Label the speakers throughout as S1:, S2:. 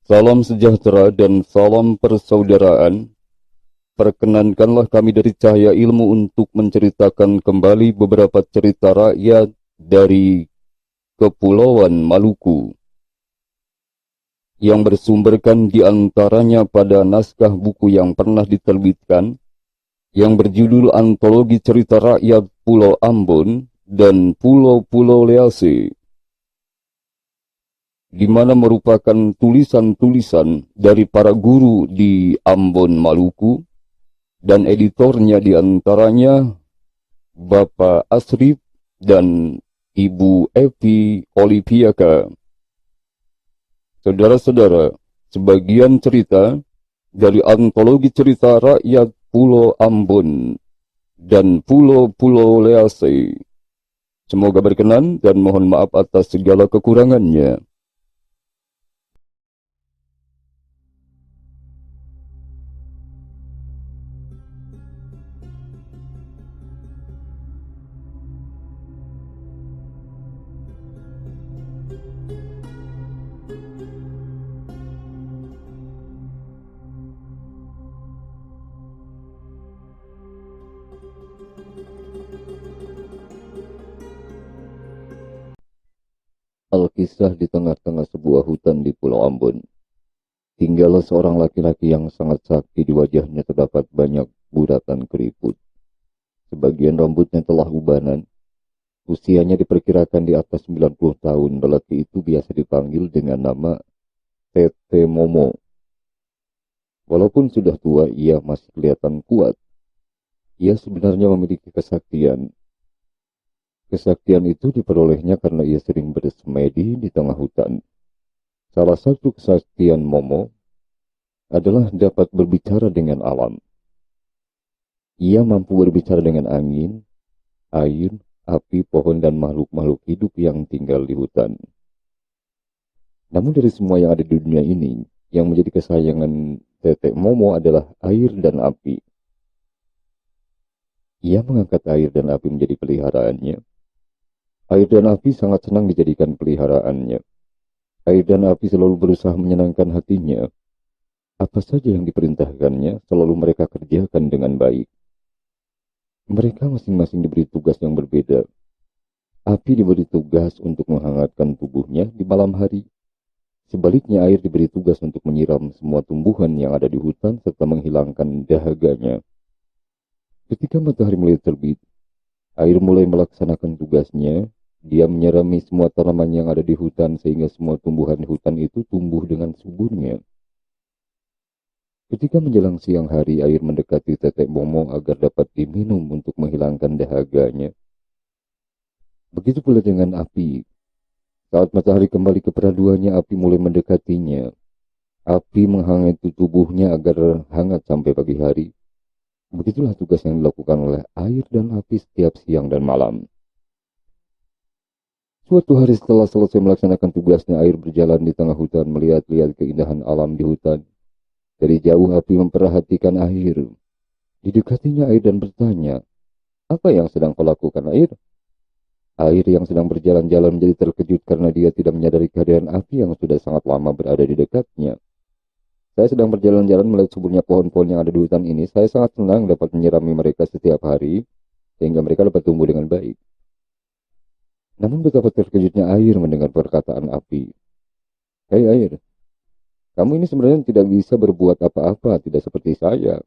S1: Salam sejahtera dan salam persaudaraan. Perkenankanlah kami dari Cahaya Ilmu untuk menceritakan kembali beberapa cerita rakyat dari Kepulauan Maluku yang bersumberkan di antaranya pada naskah buku yang pernah diterbitkan yang berjudul Antologi Cerita Rakyat Pulau Ambon dan Pulau-Pulau Lease, di mana merupakan tulisan-tulisan dari para guru di Ambon, Maluku, dan editornya di antaranya Bapak Asrif dan Ibu Evi Oliviaka. Saudara-saudara, sebagian cerita dari antologi cerita rakyat Pulau Ambon dan Pulau-Pulau Lease. Semoga berkenan dan mohon maaf atas segala kekurangannya. Alkisah di tengah-tengah sebuah hutan di Pulau Ambon. Tinggallah seorang laki-laki yang sangat sakti, di wajahnya terdapat banyak buratan keriput. Sebagian rambutnya telah ubanan. Usianya diperkirakan di atas 90 tahun. Lelaki itu biasa dipanggil dengan nama Tete Momo. Walaupun sudah tua, ia masih kelihatan kuat. Ia sebenarnya memiliki kesaktian. Kesaktian itu diperolehnya karena ia sering bersemedi di tengah hutan. Salah satu kesaktian Momo adalah dapat berbicara dengan alam. Ia mampu berbicara dengan angin, air, api, pohon, dan makhluk-makhluk hidup yang tinggal di hutan. Namun dari semua yang ada di dunia ini, yang menjadi kesayangan Tetek Momo adalah air dan api. Ia mengangkat air dan api menjadi peliharaannya. Air dan api sangat senang dijadikan peliharaannya. Air dan api selalu berusaha menyenangkan hatinya. Apa saja yang diperintahkannya, selalu mereka kerjakan dengan baik. Mereka masing-masing diberi tugas yang berbeda. Api diberi tugas untuk menghangatkan tubuhnya di malam hari. Sebaliknya, air diberi tugas untuk menyiram semua tumbuhan yang ada di hutan serta menghilangkan dahaganya. Ketika matahari mulai terbit, air mulai melaksanakan tugasnya. Dia menyirami semua tanaman yang ada di hutan sehingga semua tumbuhan hutan itu tumbuh dengan suburnya. Ketika menjelang siang hari, air mendekati Tetek Momo agar dapat diminum untuk menghilangkan dahaganya. Begitu pula dengan api. Saat matahari kembali ke peraduannya, api mulai mendekatinya. Api menghangati tubuhnya agar hangat sampai pagi hari. Begitulah tugas yang dilakukan oleh air dan api setiap siang dan malam. Suatu hari setelah selesai melaksanakan tugasnya, air berjalan di tengah hutan melihat-lihat keindahan alam di hutan. Dari jauh api memperhatikan air. Didekatinya air dan bertanya, "Apa yang sedang kau lakukan, air?" Air yang sedang berjalan-jalan menjadi terkejut karena dia tidak menyadari kehadiran api yang sudah sangat lama berada di dekatnya. "Saya sedang berjalan-jalan melihat suburnya pohon-pohon yang ada di hutan ini. Saya sangat senang dapat menyirami mereka setiap hari, sehingga mereka dapat tumbuh dengan baik." Namun betapa terkejutnya air mendengar perkataan api. "Hei air, kamu ini sebenarnya tidak bisa berbuat apa-apa, tidak seperti saya.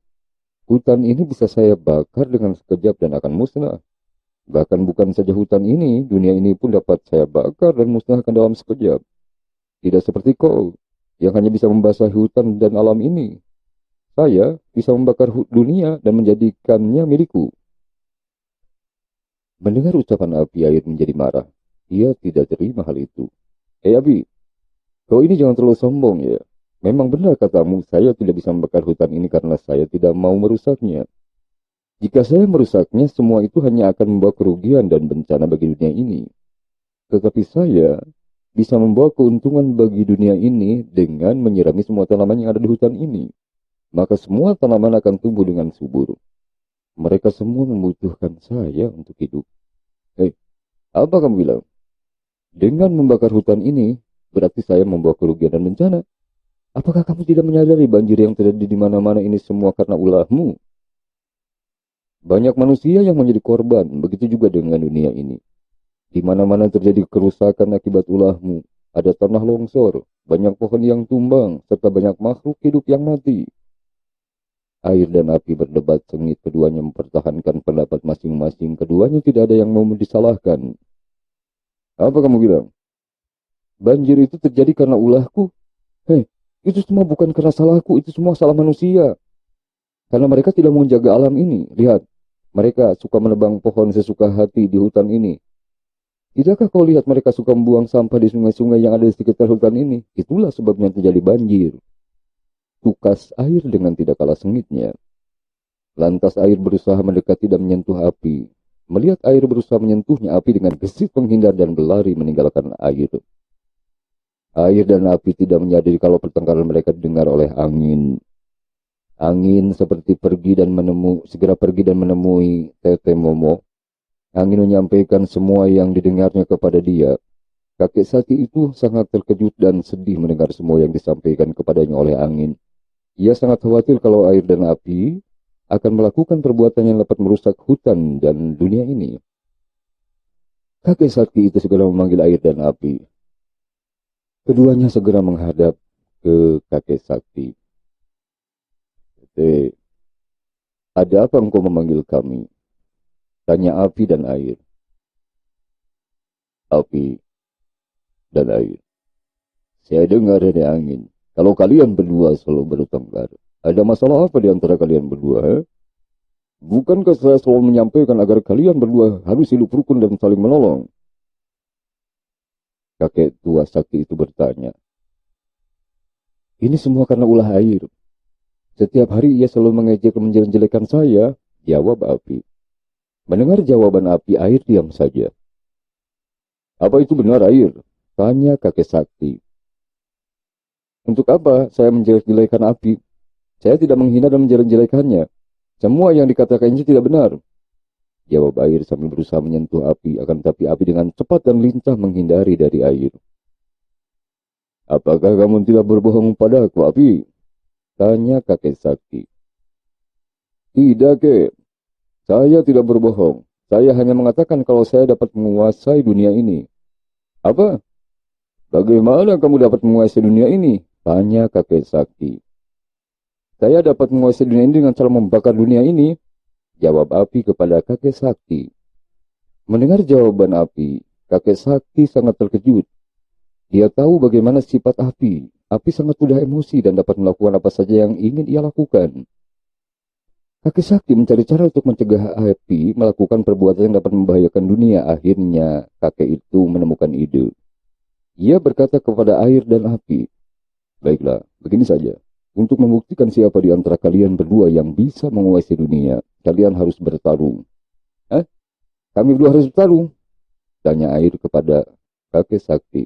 S1: Hutan ini bisa saya bakar dengan sekejap dan akan musnah. Bahkan bukan saja hutan ini, dunia ini pun dapat saya bakar dan musnahkan dalam sekejap. Tidak seperti kau, yang hanya bisa membasahi hutan dan alam ini. Saya bisa membakar dunia dan menjadikannya milikku." Mendengar ucapan api, air menjadi marah. Ia tidak terima hal itu. Api, kau ini jangan terlalu sombong ya. Memang benar katamu, saya tidak bisa membakar hutan ini karena saya tidak mau merusaknya. Jika saya merusaknya, semua itu hanya akan membawa kerugian dan bencana bagi dunia ini. Tetapi saya bisa membawa keuntungan bagi dunia ini dengan menyirami semua tanaman yang ada di hutan ini. Maka semua tanaman akan tumbuh dengan subur. Mereka semua membutuhkan saya untuk hidup. Apa kamu bilang? Dengan membakar hutan ini, berarti saya membawa kerugian dan bencana. Apakah kamu tidak menyadari banjir yang terjadi di mana-mana ini semua karena ulahmu? Banyak manusia yang menjadi korban, begitu juga dengan dunia ini. Di mana-mana terjadi kerusakan akibat ulahmu. Ada tanah longsor, banyak pohon yang tumbang, serta banyak makhluk hidup yang mati. Air dan api berdebat sengit, keduanya mempertahankan pendapat masing-masing. Keduanya tidak ada yang mau disalahkan. Apa kamu bilang? Banjir itu terjadi karena ulahku? Hei, itu semua bukan karena salahku, itu semua salah manusia. Karena mereka tidak mau menjaga alam ini. Lihat, mereka suka menebang pohon sesuka hati di hutan ini. Tidakkah kau lihat mereka suka membuang sampah di sungai-sungai yang ada di sekitar hutan ini? Itulah sebabnya terjadi banjir. Tukas air dengan tidak kalah sengitnya. Lantas air berusaha mendekati dan menyentuh api. Melihat air berusaha menyentuhnya, api dengan gesit menghindar dan berlari meninggalkan air. Air dan api tidak menyadari kalau pertengkaran mereka didengar oleh angin. Angin seperti segera pergi dan menemui Tete Momo. Angin menyampaikan semua yang didengarnya kepada dia. Kakek Sakti itu sangat terkejut dan sedih mendengar semua yang disampaikan kepadanya oleh angin. Ia sangat khawatir kalau air dan api akan melakukan perbuatan yang dapat merusak hutan dan dunia ini. Kakek Sakti itu segera memanggil air dan api. Keduanya segera menghadap ke kakek Sakti. Ada apa engkau memanggil kami? Tanya api dan air. Api dan air. Saya dengar dari angin. Kalau kalian berdua selalu bertengkar, ada masalah apa di antara kalian berdua? Bukankah saya selalu menyampaikan agar kalian berdua harus hidup rukun dan saling menolong? Kakek tua Sakti itu bertanya. Ini semua karena ulah air. Setiap hari ia selalu mengejek dan menjelek-jelekan saya, jawab api. Mendengar jawaban api, air diam saja. Apa itu benar air? Tanya kakek Sakti. Untuk apa saya menjelek-jelekan api? Saya tidak menghina dan menjelek-jelekannya. Semua yang dikatakannya tidak benar. Jawab air sambil berusaha menyentuh api, akan tetapi api dengan cepat dan lincah menghindari dari air. Apakah kamu tidak berbohong padaku, api? Tanya kakek Sakti. Tidak, kek. Saya tidak berbohong. Saya hanya mengatakan kalau saya dapat menguasai dunia ini. Apa? Bagaimana kamu dapat menguasai dunia ini? Tanya kakek Sakti. Saya dapat menguasai dunia ini dengan cara membakar dunia ini. Jawab api kepada kakek Sakti. Mendengar jawaban api, kakek Sakti sangat terkejut. Dia tahu bagaimana sifat api. Api sangat mudah emosi dan dapat melakukan apa saja yang ingin ia lakukan. Kakek Sakti mencari cara untuk mencegah api melakukan perbuatan yang dapat membahayakan dunia. Akhirnya kakek itu menemukan ide. Ia berkata kepada air dan api, baiklah, begini saja. Untuk membuktikan siapa di antara kalian berdua yang bisa menguasai dunia, kalian harus bertarung. Kami berdua harus bertarung? Tanya air kepada kakek Sakti.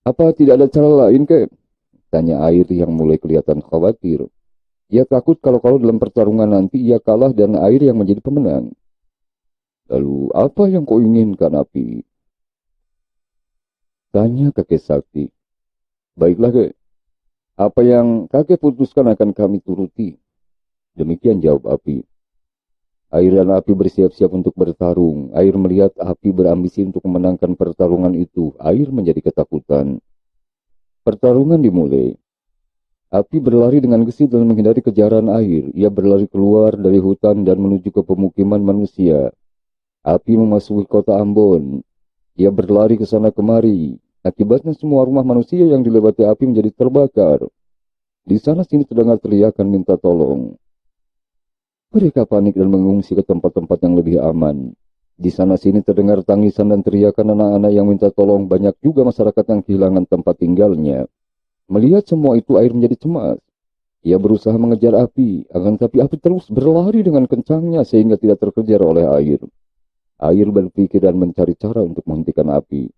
S1: Apa tidak ada cara lain, kek? Tanya air yang mulai kelihatan khawatir. Ia takut kalau dalam pertarungan nanti ia kalah dan air yang menjadi pemenang. Lalu apa yang kau inginkan, api? Tanya kakek Sakti. Baiklah, kek. Apa yang kakek putuskan akan kami turuti. Demikian jawab api. Air dan api bersiap-siap untuk bertarung. Air melihat api berambisi untuk memenangkan pertarungan itu. Air menjadi ketakutan. Pertarungan dimulai. Api berlari dengan gesit dan menghindari kejaran air. Ia berlari keluar dari hutan dan menuju ke pemukiman manusia. Api memasuki kota Ambon. Ia berlari ke sana kemari. Akibatnya semua rumah manusia yang dilewati api menjadi terbakar. Di sana sini terdengar teriakan minta tolong. Mereka panik dan mengungsi ke tempat-tempat yang lebih aman. Di sana sini terdengar tangisan dan teriakan anak-anak yang minta tolong. Banyak juga masyarakat yang kehilangan tempat tinggalnya. Melihat semua itu, air menjadi cemas. Ia berusaha mengejar api, akan tetapi api terus berlari dengan kencangnya sehingga tidak terkejar oleh air. Air berpikir dan mencari cara untuk menghentikan api.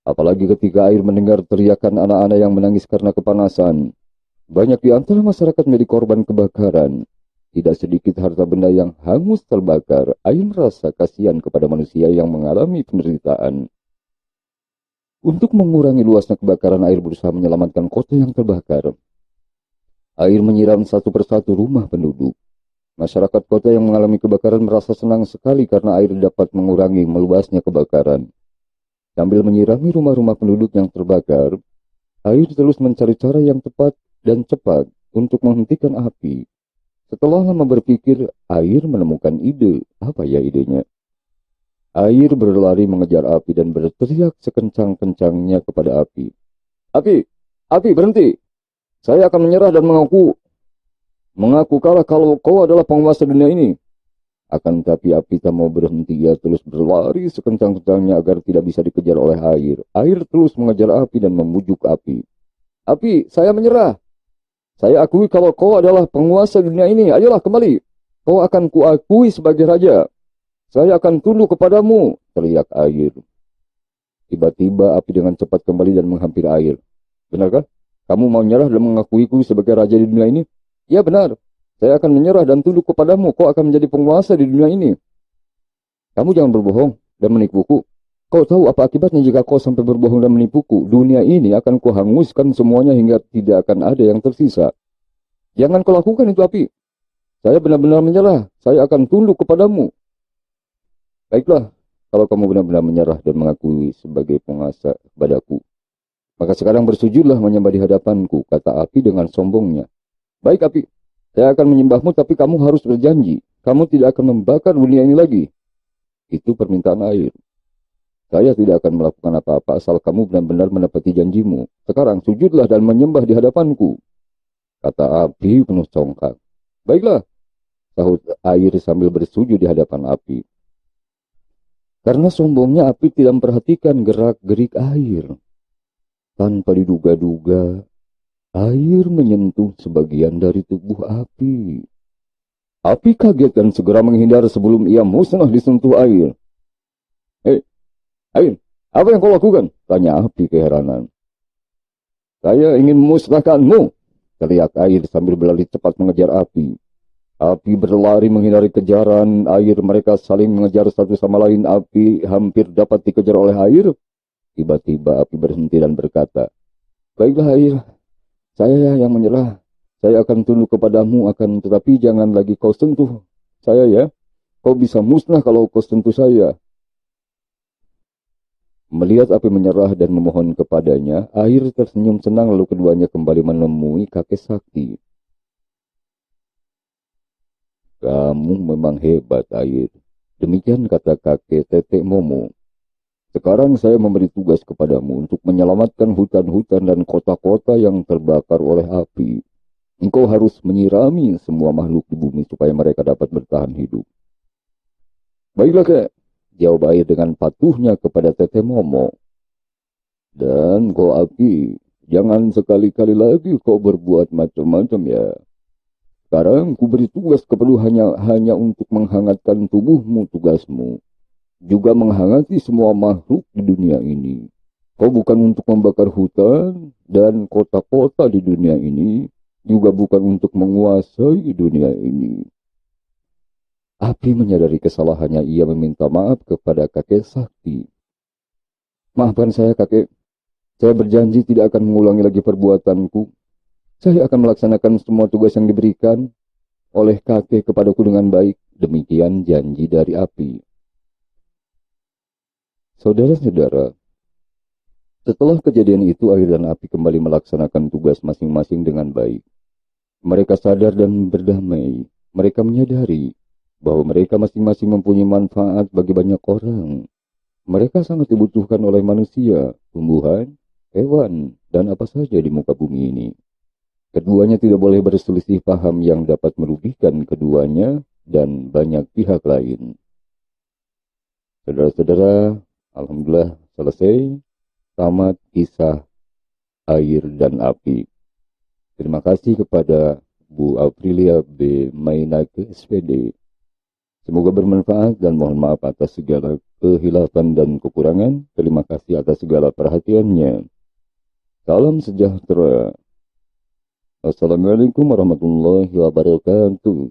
S1: Apalagi ketika air mendengar teriakan anak-anak yang menangis karena kepanasan. Banyak di antara masyarakat menjadi korban kebakaran. Tidak sedikit harta benda yang hangus terbakar. Air merasa kasihan kepada manusia yang mengalami penderitaan. Untuk mengurangi luasnya kebakaran, air berusaha menyelamatkan kota yang terbakar. Air menyiram satu persatu rumah penduduk. Masyarakat kota yang mengalami kebakaran merasa senang sekali karena air dapat mengurangi meluasnya kebakaran. Sambil menyirami rumah-rumah penduduk yang terbakar, air terus mencari cara yang tepat dan cepat untuk menghentikan api. Setelah lama berpikir, air menemukan ide. Apa ya idenya? Air berlari mengejar api dan berteriak sekencang-kencangnya kepada api. Api! Api, berhenti! Saya akan menyerah dan mengaku kalah kalau kau adalah penguasa dunia ini. Akan tetapi api tak mau berhenti. Ia terus berlari sekencang-kencangnya agar tidak bisa dikejar oleh air. Air terus mengejar api dan memujuk api. Api, saya menyerah. Saya akui kalau kau adalah penguasa dunia ini. Ayolah kembali. Kau akan kuakui sebagai raja. Saya akan tunduk kepadamu, teriak air. Tiba-tiba api dengan cepat kembali dan menghampiri air. Benarkah? Kamu mau menyerah dan mengakuiku sebagai raja di dunia ini? Ya benar. Saya akan menyerah dan tunduk kepadamu. Kau akan menjadi penguasa di dunia ini. Kamu jangan berbohong dan menipuku. Kau tahu apa akibatnya jika kau sampai berbohong dan menipuku? Dunia ini akan kuhanguskan semuanya hingga tidak akan ada yang tersisa. Jangan kau lakukan itu, api. Saya benar-benar menyerah. Saya akan tunduk kepadamu. Baiklah, kalau kamu benar-benar menyerah dan mengakui sebagai penguasa kepadaku, maka sekarang bersujudlah menyembah di hadapanku, kata api dengan sombongnya. Baik api, saya akan menyembahmu tapi kamu harus berjanji. Kamu tidak akan membakar dunia ini lagi. Itu permintaan air. Saya tidak akan melakukan apa-apa asal kamu benar-benar menepati janjimu. Sekarang sujudlah dan menyembah di hadapanku, kata api penuh congkak. Baiklah, sahut air sambil bersujud di hadapan api. Karena sombongnya api tidak memperhatikan gerak-gerik air. Tanpa diduga-duga, air menyentuh sebagian dari tubuh api. Api kaget dan segera menghindar sebelum ia musnah disentuh air. Air, apa yang kau lakukan? Tanya api keheranan. Saya ingin memusnahkanmu, teriak air sambil berlari cepat mengejar api. Api berlari menghindari kejaran air, mereka saling mengejar satu sama lain. Api hampir dapat dikejar oleh air. Tiba-tiba api berhenti dan berkata, baiklah air, saya yang menyerah. Saya akan tunduk kepadamu, tetapi jangan lagi kau sentuh saya ya. Kau bisa musnah kalau kau sentuh saya. Melihat api menyerah dan memohon kepadanya, air tersenyum senang lalu keduanya kembali menemui kakek sakti. Kamu memang hebat, air. Demikian kata kakek Tetek Momo. Sekarang saya memberi tugas kepadamu untuk menyelamatkan hutan-hutan dan kota-kota yang terbakar oleh api. Engkau harus menyirami semua makhluk di bumi supaya mereka dapat bertahan hidup. Baiklah, kek, jawab air dengan patuhnya kepada Tetek Momo. Dan kau api, jangan sekali-kali lagi kau berbuat macam-macam ya. Sekarang ku beri tugas kepada hanya untuk menghangatkan tubuhmu, tugasmu. Juga menghangati semua makhluk di dunia ini. Kau bukan untuk membakar hutan dan kota-kota di dunia ini. Juga bukan untuk menguasai dunia ini. Api menyadari kesalahannya, ia meminta maaf kepada kakek sakti. Maafkan saya kakek. Saya berjanji tidak akan mengulangi lagi perbuatanku. Saya akan melaksanakan semua tugas yang diberikan oleh kakek kepadaku dengan baik. Demikian janji dari api. Saudara-saudara, setelah kejadian itu air dan api kembali melaksanakan tugas masing-masing dengan baik. Mereka sadar dan berdamai. Mereka menyadari bahwa mereka masing-masing mempunyai manfaat bagi banyak orang. Mereka sangat dibutuhkan oleh manusia, tumbuhan, hewan, dan apa saja di muka bumi ini. Keduanya tidak boleh berselisih paham yang dapat merugikan keduanya dan banyak pihak lain. Saudara-saudara, alhamdulillah selesai. Tamat kisah air dan api. Terima kasih kepada Bu Aprilia B. Mainake SPD. Semoga bermanfaat dan mohon maaf atas segala kehilafan dan kekurangan. Terima kasih atas segala perhatiannya. Salam sejahtera. Assalamualaikum warahmatullahi wabarakatuh.